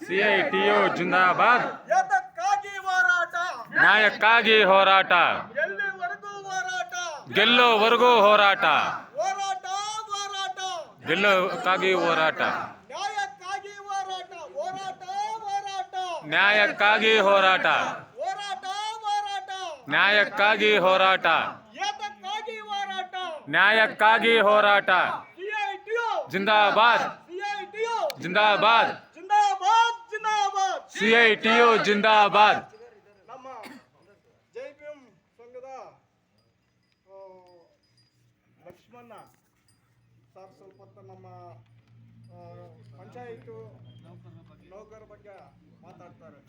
CITU ಜಿಂದಾಬಾದ್. ಯಾತಕ್ಕಾಗಿ ಹೋರಾಟ? ನ್ಯಾಯಕ್ಕಾಗಿ ಹೋರಾಟ. ಎಲ್ಲಿವರೆಗೂ ಹೋರಾಟ? ಗೆಲ್ಲೋವರೆಗೂ ಹೋರಾಟ. ಹೋರಾಟ ಹೋರಾಟ. ಗೆಲ್ಲೋಕ್ಕಾಗಿ ಹೋರಾಟ. ನ್ಯಾಯಕ್ಕಾಗಿ ಹೋರಾಟ. ಹೋರಾಟ ಹೋರಾಟ. ನ್ಯಾಯಕ್ಕಾಗಿ ಹೋರಾಟ. ಹೋರಾಟ ಹೋರಾಟ. ನ್ಯಾಯಕ್ಕಾಗಿ ಹೋರಾಟ. ಯಾತಕ್ಕಾಗಿ ಹೋರಾಟ? ನ್ಯಾಯಕ್ಕಾಗಿ ಹೋರಾಟ. ಸಿಐಟಿಯು ಜಿಂದಾಬಾದ್. ಸಿಐಟಿಯು ಜಿಂದಾಬಾದ್. ಜಿಂದಾಬಾದ್ ಜಿಂದಾಬಾದ್. ಸಿಐಟಿಯು ಜಿಂದಾಬಾದ್. ನಮ್ಮ ಜೈ ಭೀಮ್ ಸಂಘದ ಲಕ್ಷ್ಮಣ್ಣ ಸರ್ ಸ್ವಲ್ಪ ಹೊತ್ತು ನಮ್ಮ ಪಂಚಾಯಿತು ನೌಕರ ಬಗ್ಗೆ ಮಾತಾಡ್ತಾರೆ.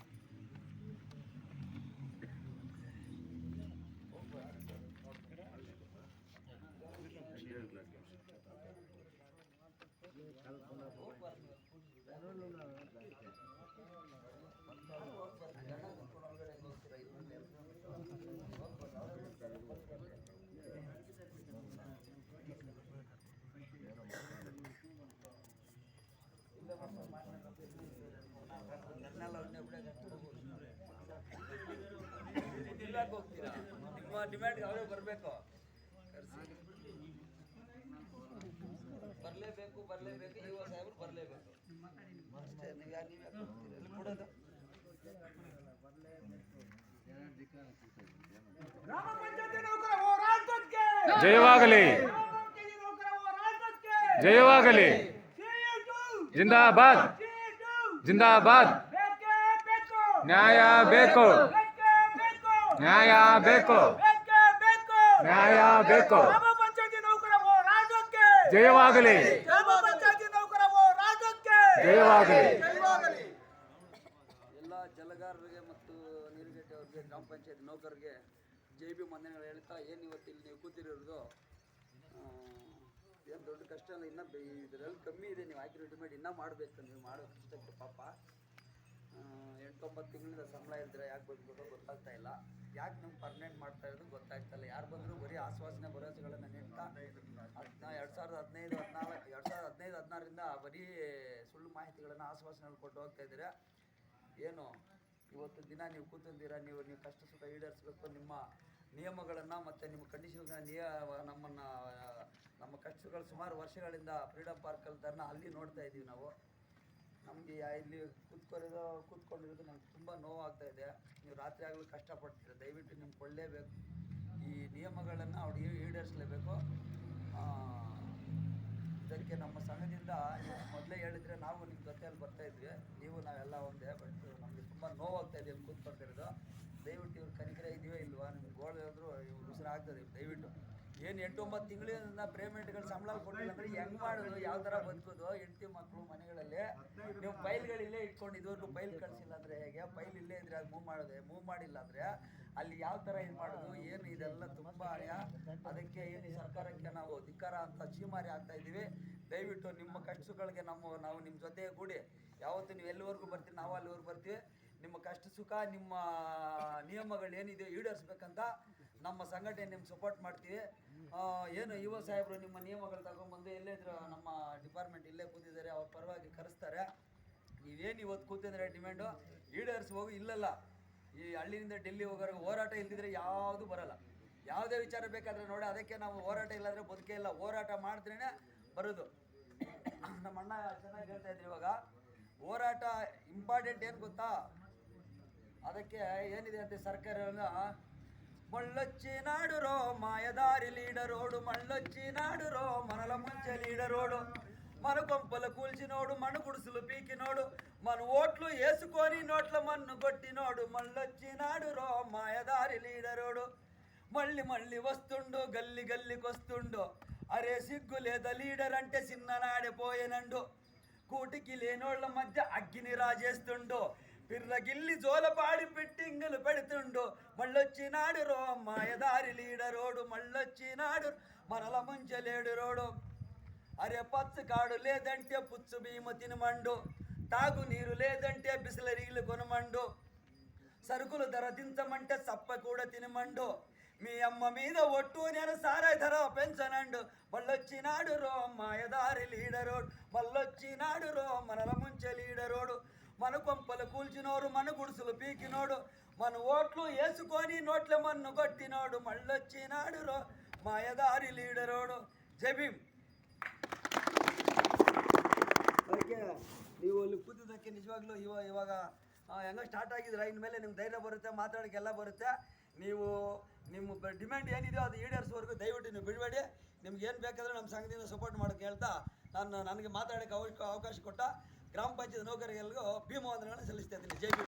ಹೋಗ್ತೀರಾ ನಿಮ್ಮ ಡಿಮ್ಯಾಂಡ್ ಅವರೇ ಬರಬೇಕು, ಬರಲೇಬೇಕು ಬರಲೇಬೇಕು. ಯುವ ಸಾಹೇಬರು ಬರಲೇಬೇಕು ಅಷ್ಟೇ. ಕೊಡೋದು ಗ್ರಾಮ ಪಂಚಾಯತಿ ನೌಕರ ಹೋರಾಟಕ್ಕೆ ಜಯವಾಗಲಿ. ಜಯವಾಗಲಿ. ಜಿಂದಾಬಾದ್. ಜಿಂದಾಬಾದ್. ನ್ಯಾಯ ಬೇಕು. ನ್ಯಾಯ ಬೇಕು. ನ್ಯಾಯ ಬೇಕು. ಗ್ರಾಮ ಪಂಚಾಯತಿ ನೌಕರ ಹೋರಾಟಕ್ಕೆ ಜಯವಾಗಲಿ. ಗ್ರಾಮ ಪಂಚಾಯತಿ ನೌಕರ ಹೋರಾಟಕ್ಕೆ ಜಯವಾಗಲಿ. ಎಲ್ಲ ಜಲಗಾರರಿಗೆ ಮತ್ತು ನೀರುಗಟ್ಟೆ ಅವ್ರಿಗೆ, ಗ್ರಾಮ ಪಂಚಾಯತ್ ನೌಕರರಿಗೆ ಜೈ ಭೀಮ್ ವಂದನೆಗಳು ಹೇಳ್ತಾ, ಏನು ಇವತ್ತು ಇಲ್ಲಿ ನೀವು ಕೂತಿರೋದು ಏನು ದೊಡ್ಡ ಕಷ್ಟ ಅಲ್ಲ. ಇನ್ನೂ ಇದರಲ್ಲಿ ಕಮ್ಮಿ ಇದೆ, ನೀವು ಹಾಕಿರೋ ಡಿಮ್ಯಾಂಡ್ ಇನ್ನೂ ಮಾಡಬೇಕು. ನೀವು ಮಾಡೋ ಕಷ್ಟಕ್ಕೆ ಪಾಪ 8-9 ತಿಂಗಳಿಂದ ಸಂಬಳ ಇಲ್ದಿರ ಯಾಕೆ ಬಂದ್ಬಿಟ್ಟು ಗೊತ್ತಾಗ್ತಾ ಇಲ್ಲ. ಯಾಕೆ ನಮ್ಗೆ ಪರ್ಮನೆಂಟ್ ಮಾಡ್ತಾ ಇರೋದು ಗೊತ್ತಾಗ್ತಾ ಇಲ್ಲ. ಯಾರು ಬಂದರೂ ಬರೀ ಆಶ್ವಾಸನೆ ಭರವಸೆಗಳನ್ನು ನೀಡ್ತಾ 2015-16ರಿಂದ ಬರೀ ಸುಳ್ಳು ಮಾಹಿತಿಗಳನ್ನು ಆಶ್ವಾಸನೆಗಳು ಕೊಟ್ಟು ಹೋಗ್ತಾ ಇದ್ದೀರಾ. ಏನು ಇವತ್ತು ದಿನ ನೀವು ಕೂತಿದ್ದೀರಾ, ನೀವು ಕಷ್ಟ ಸುಖ ಈಡೇರಿಸಬೇಕು. ನಿಮ್ಮ ನಿಯಮಗಳನ್ನು ಮತ್ತು ನಿಮ್ಮ ಕಂಡೀಷನ್ಗಳನ್ನ ನಮ್ಮ ಕಷ್ಟಗಳು ಸುಮಾರು ವರ್ಷಗಳಿಂದ ಫ್ರೀಡಮ್ ಪಾರ್ಕಲ್ಲಿ ಧರ್ನ ಅಲ್ಲಿ ನೋಡ್ತಾ ಇದ್ದೀವಿ ನಾವು. ನಮಗೆ ಇಲ್ಲಿ ಕೂತ್ಕೊಂಡಿರೋದು ನಮ್ಗೆ ತುಂಬ ನೋವಾಗ್ತಾ ಇದೆ. ನೀವು ರಾತ್ರಿ ಆಗಲೂ ಕಷ್ಟಪಡ್ತೀರ, ದಯವಿಟ್ಟು ನಿಮ್ಗೆ ಕೊಳ್ಳೇಬೇಕು. ಈ ನಿಯಮಗಳನ್ನು ಅವ್ರು ಈಡೇರಿಸಲೇಬೇಕು. ಇದಕ್ಕೆ ನಮ್ಮ ಸಂಘದಿಂದ ನೀವು ಮೊದಲೇ ಹೇಳಿದರೆ ನಾವು ನಿಮ್ಮ ಜೊತೆಯಲ್ಲಿ ಬರ್ತಾಯಿದ್ವಿ. ನೀವು ನಾವೆಲ್ಲ ಒಂದೇ. ಬಟ್ ನಮಗೆ ತುಂಬ ನೋವಾಗ್ತಾ ಇದೆ ಕೂತ್ಕೊಳ್ತಿರೋದು. ದಯವಿಟ್ಟು ಇವ್ರು ಕನಿಕರ ಇದೀವೇ ಇಲ್ವಾ? ನಿಮ್ಗೆ ಗೋಳು ಹೇಳಿದ್ರು ಇವ್ರು ಉಸಿರು ಆಗ್ತದೆ. ದಯವಿಟ್ಟು ಏನು 8-9 ತಿಂಗಳಿಂದ ಪೇಮೆಂಟ್ಗಳು ಸಂಬಳ ಕೊಟ್ಟಿಲ್ಲ ಅಂದರೆ ಹೆಂಗೆ ಮಾಡೋದು? ಯಾವ ಥರ ಬದುಕೋದು? ಹೆಂಡತಿ ಮಕ್ಕಳು ಮನೆಗಳಲ್ಲಿ ನೀವು ಫೈಲ್ಗಳಿಲ್ಲೇ ಇಟ್ಕೊಂಡು ಇದುವರೆಗೂ ಫೈಲ್ ಕಳಿಸಿಲ್ಲ ಅಂದರೆ ಹೇಗೆ? ಫೈಲ್ ಇಲ್ಲೇ ಇದ್ರೆ ಅದು ಮೂವ್ ಮಾಡಿಲ್ಲ ಅಂದರೆ ಅಲ್ಲಿ ಯಾವ ಥರ ಇದು ಮಾಡೋದು? ಏನು ಇದೆಲ್ಲ ತುಂಬ ಅದಕ್ಕೆ ಏನು ಸರ್ಕಾರಕ್ಕೆ ನಾವು ಧಿಕ್ಕಾರ ಅಂತ ಚೀಮಾರಿ ಆಗ್ತಾ ಇದ್ದೀವಿ. ದಯವಿಟ್ಟು ನಿಮ್ಮ ಕಷ್ಟಗಳಿಗೆ ನಾವು ನಿಮ್ಮ ಜೊತೆ ಕೂಡಿ ಯಾವತ್ತು ನೀವು ಎಲ್ಲಿವರೆಗೂ ಬರ್ತೀವಿ ನಾವು ಅಲ್ಲಿವರೆಗೂ ಬರ್ತೀವಿ. ನಿಮ್ಮ ಕಷ್ಟ ಸುಖ, ನಿಮ್ಮ ನಿಯಮಗಳು ಏನಿದೆ ಈಡೇರಿಸ್ಬೇಕಂತ ನಮ್ಮ ಸಂಘಟನೆ ನಿಮ್ಗೆ ಸಪೋರ್ಟ್ ಮಾಡ್ತೀವಿ. ಏನು ಯುವ ಸಾಹೇಬರು ನಿಮ್ಮ ನಿಯಮಗಳು ತಗೊಂಡ್ಬಂದು ಎಲ್ಲೇ ಇದ್ರು ನಮ್ಮ ಡಿಪಾರ್ಟ್ಮೆಂಟ್ ಇಲ್ಲೇ ಕೂತಿದ್ದಾರೆ, ಅವ್ರ ಪರವಾಗಿ ಕರೆಸ್ತಾರೆ. ನೀವೇನು ಇವತ್ತು ಕೂತಿದ್ರೆ ಡಿಮ್ಯಾಂಡು ಈಡೇರಿಸಿ ಹೋಗಿ. ಇಲ್ಲಲ್ಲ, ಈ ಹಳ್ಳಿಯಿಂದ ಡೆಲ್ಲಿ ಹೋಗೋರಿಗೆ ಹೋರಾಟ ಇಲ್ದಿದ್ರೆ ಯಾವುದು ಬರಲ್ಲ. ಯಾವುದೇ ವಿಚಾರ ಬೇಕಾದರೆ ನೋಡಿ, ಅದಕ್ಕೆ ನಾವು ಹೋರಾಟ ಇಲ್ಲಾಂದರೆ ಬದುಕೇ ಇಲ್ಲ. ಹೋರಾಟ ಮಾಡಿದ್ರೇ ಬರೋದು. ನಮ್ಮ ಅಣ್ಣ ಚೆನ್ನಾಗಿ ಹೇಳ್ತಾ ಇದ್ರು ಇವಾಗ. ಹೋರಾಟ ಇಂಪಾರ್ಟೆಂಟ್ ಏನು ಗೊತ್ತಾ? ಅದಕ್ಕೆ ಏನಿದೆ ಅಂತ ಸರ್ಕಾರ ಮಳ್ಳೊಚ್ಚಿ ನಾಡುರೋ ಮಾಯದಾರಿ ಲೀಡರೋಡು, ಮಳ್ಳೊಚ್ಚಿ ನಾಡುರೋ ಮನಲ ಮುಂಚೆ ಲೀಡರೋಡು, మన కొంపల కూల్చినోడు మను గుడుసులు పీకినోడు మన ఓట్లు వేసుకొని నోట్ల మన్ను కొట్టినోడు మళ్ళొచ్చినాడు రో మాయదారి లీడరోడు మళ్ళీ మళ్ళీ వస్తుండు గల్లి గల్లికొస్తుండు అరే సిగ్గు లేదా లీడర్ అంటే చిన్ననాడిపోయేనండు కూటికి లేనోళ్ల మధ్య అగ్గిని రాజేస్తుండు పిర్రగిల్లి జోలపాడి పిట్టింగులు పెడుతుండు మళ్ళొచ్చినాడు రో మాయదారి లీడరోడు మళ్ళొచ్చినాడు మనల ముంచలేడు రోడు అరే పచ్చకాడు లేదంటే పుచ్చు భీమ తినమండు తాగు నీరు లేదంటే బిస్లరీలు కొనమండు సరుకులు ధర దించమంటే సప్ప కూడా తినమండు మీ అమ్మ మీద ఒట్టు నేను సారాయి ధర పెంచనండు మళ్ళొచ్చినాడు రో మాయదారి లీడరోడు మళ్ళొచ్చినాడు రో మనల ముంచె లీడరోడు మన కొంపలు కూల్చినోడు మన గుడుసులు పీకినోడు మన ఓట్లు వేసుకొని నోట్ల మన్ను కొట్టినోడు మళ్ళొచ్చినాడు రో ಮಾಯದಾರಿ ಲೀಡರೋಡು ಜೈ ಭೀಮ್. ಅದಕ್ಕೆ ನೀವು ಅಲ್ಲಿ ಕೂತಿದ್ದಕ್ಕೆ ನಿಜವಾಗ್ಲೂ ಇವಾಗ ಹೆಂಗ ಸ್ಟಾರ್ಟ್ ಆಗಿದ್ರೆ ಇನ್ಮೇಲೆ ನಿಮ್ಗೆ ಧೈರ್ಯ ಬರುತ್ತೆ, ಮಾತಾಡೋಕ್ಕೆಲ್ಲ ಬರುತ್ತೆ. ನೀವು ನಿಮ್ಮ ಡಿಮ್ಯಾಂಡ್ ಏನಿದೆಯೋ ಅದು ಈಡೇರಿಸೋವರೆಗೂ ದಯವಿಟ್ಟು ನೀವು ಬಿಡಬೇಡಿ. ನಿಮ್ಗೆ ಏನು ಬೇಕಾದರೂ ನಮ್ಮ ಸಂಘದಿಂದ ಸಪೋರ್ಟ್ ಮಾಡೋಕ್ಕೆ ಹೇಳ್ತಾ ನನಗೆ ಮಾತಾಡೋಕ್ಕೆ ಅವಕಾಶ ಕೊಟ್ಟ ಗ್ರಾಮ ಪಂಚಾಯತ್ ನೌಕರಿಗೆಲ್ಲರಿಗೂ ಭೀಮವಂದನೆಗಳನ್ನು ಸಲ್ಲಿಸ್ತಾ ಇದ್ದೀನಿ. ಜೈ ಭೀಮ್.